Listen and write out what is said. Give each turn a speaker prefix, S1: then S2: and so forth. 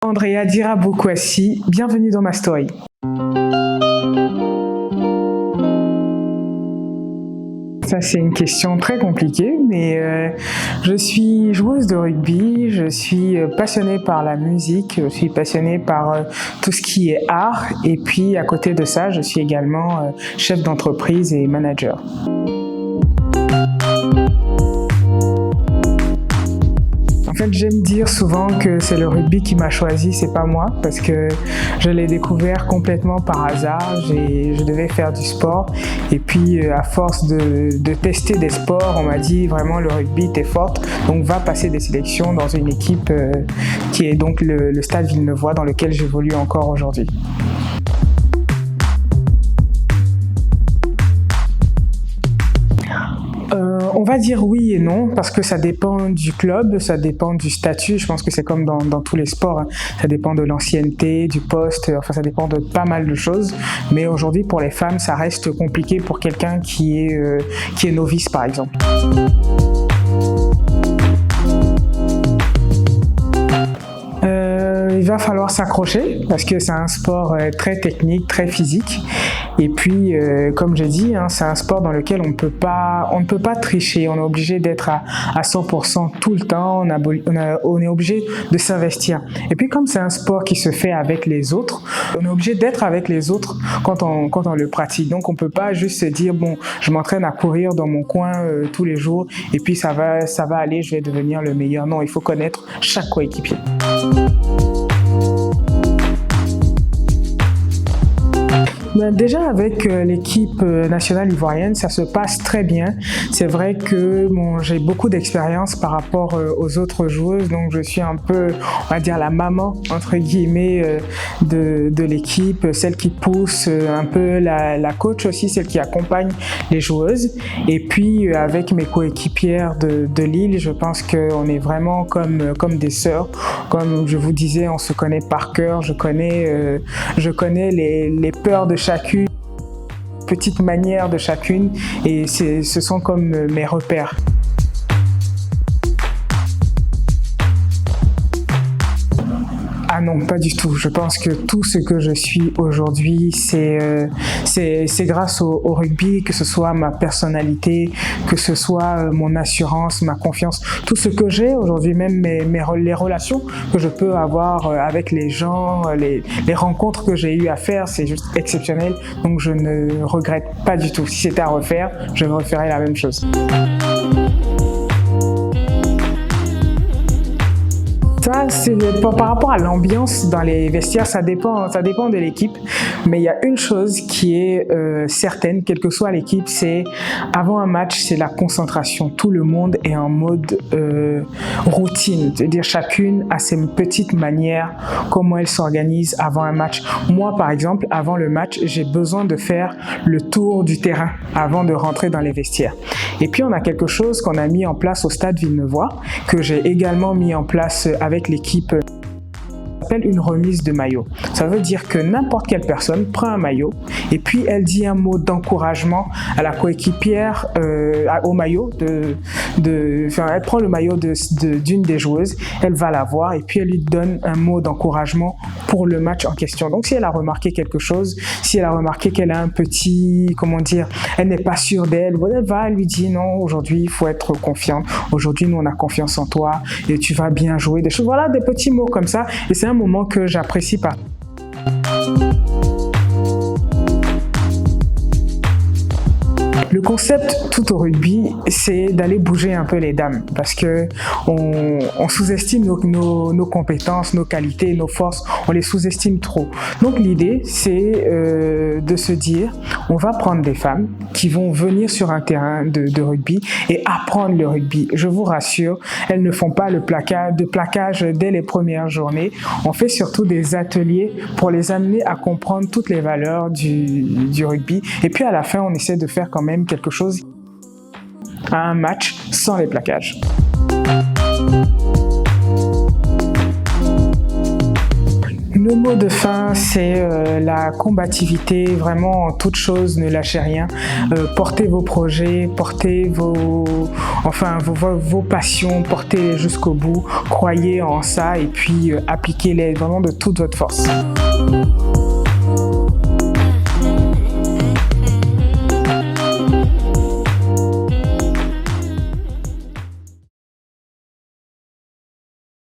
S1: Andrea Dirabokwasi, bienvenue dans ma story. Ça, c'est une question très compliquée, mais je suis joueuse de rugby, je suis passionnée par la musique, je suis passionnée par tout ce qui est art, et puis à côté de ça, je suis également chef d'entreprise et manager. En fait, j'aime dire souvent que c'est le rugby qui m'a choisi, c'est pas moi, parce que je l'ai découvert complètement par hasard. Je devais faire du sport, et puis à force de tester des sports, on m'a dit vraiment le rugby, t'es forte, donc va passer des sélections dans une équipe qui est donc le Stade Villeneuvois, dans lequel j'évolue encore aujourd'hui. On va dire oui et non, parce que ça dépend du club, ça dépend du statut. Je pense que c'est comme dans tous les sports, hein. Ça dépend de l'ancienneté, du poste, enfin ça dépend de pas mal de choses. Mais aujourd'hui, pour les femmes, ça reste compliqué pour quelqu'un qui est novice, par exemple. Il va falloir s'accrocher parce que c'est un sport très technique, très physique. Et puis, comme j'ai dit, hein, c'est un sport dans lequel on ne peut pas tricher. On est obligé d'être à 100% tout le temps. On est obligé de s'investir. Et puis, comme c'est un sport qui se fait avec les autres, on est obligé d'être avec les autres quand on le pratique. Donc, on peut pas juste se dire bon, je m'entraîne à courir dans mon coin tous les jours et puis ça va aller, je vais devenir le meilleur. Non, il faut connaître chaque coéquipier. Déjà avec l'équipe nationale ivoirienne, ça se passe très bien. C'est vrai que j'ai beaucoup d'expérience par rapport aux autres joueuses, donc je suis un peu, on va dire, la maman entre guillemets de l'équipe, celle qui pousse un peu, la coach aussi, celle qui accompagne les joueuses. Et puis avec mes coéquipières de Lille, je pense qu'on est vraiment comme des sœurs. Comme je vous disais, on se connaît par cœur. Je connais les peurs de chacune, petites manières de chacune, et ce sont comme mes repères. Ah non, pas du tout. Je pense que tout ce que je suis aujourd'hui, c'est grâce au rugby, que ce soit ma personnalité, que ce soit mon assurance, ma confiance, tout ce que j'ai aujourd'hui, même les relations que je peux avoir avec les gens, les rencontres que j'ai eu à faire, c'est juste exceptionnel. Donc je ne regrette pas du tout. Si c'était à refaire, je referais la même chose. Ça, par rapport à l'ambiance dans les vestiaires, ça dépend de l'équipe. Mais il y a une chose qui est certaine, quelle que soit l'équipe, c'est avant un match, c'est la concentration. Tout le monde est en mode routine, c'est-à-dire chacune a ses petites manières, comment elle s'organise avant un match. Moi, par exemple, avant le match, j'ai besoin de faire le tour du terrain avant de rentrer dans les vestiaires. Et puis, on a quelque chose qu'on a mis en place au Stade Villeneuvois, que j'ai également mis en place avec l'équipe, s'appelle une remise de maillot. Ça veut dire que n'importe quelle personne prend un maillot et puis elle dit un mot d'encouragement à la coéquipière, au maillot elle prend le maillot d'une des joueuses, elle va la voir et puis elle lui donne un mot d'encouragement pour le match en question. Donc si elle a remarqué quelque chose, si elle a remarqué qu'elle a un petit, elle n'est pas sûre d'elle, elle lui dit non, aujourd'hui il faut être confiante, aujourd'hui nous on a confiance en toi et tu vas bien jouer, des choses, voilà, des petits mots comme ça, et c'est un moment que j'apprécie pas. Le concept tout au rugby, c'est d'aller bouger un peu les dames parce que on sous-estime nos compétences, nos qualités, nos forces, on les sous-estime trop. Donc l'idée, c'est de se dire, on va prendre des femmes qui vont venir sur un terrain de rugby et apprendre le rugby. Je vous rassure, elles ne font pas de plaquage dès les premières journées. On fait surtout des ateliers pour les amener à comprendre toutes les valeurs du rugby. Et puis à la fin, on essaie de faire quand même quelque chose à un match sans les plaquages. Le mot de fin, c'est la combativité. Vraiment, en toute chose, ne lâchez rien. Portez vos projets, portez vos passions, portez-les jusqu'au bout. Croyez en ça et puis appliquez-les vraiment de toute votre force.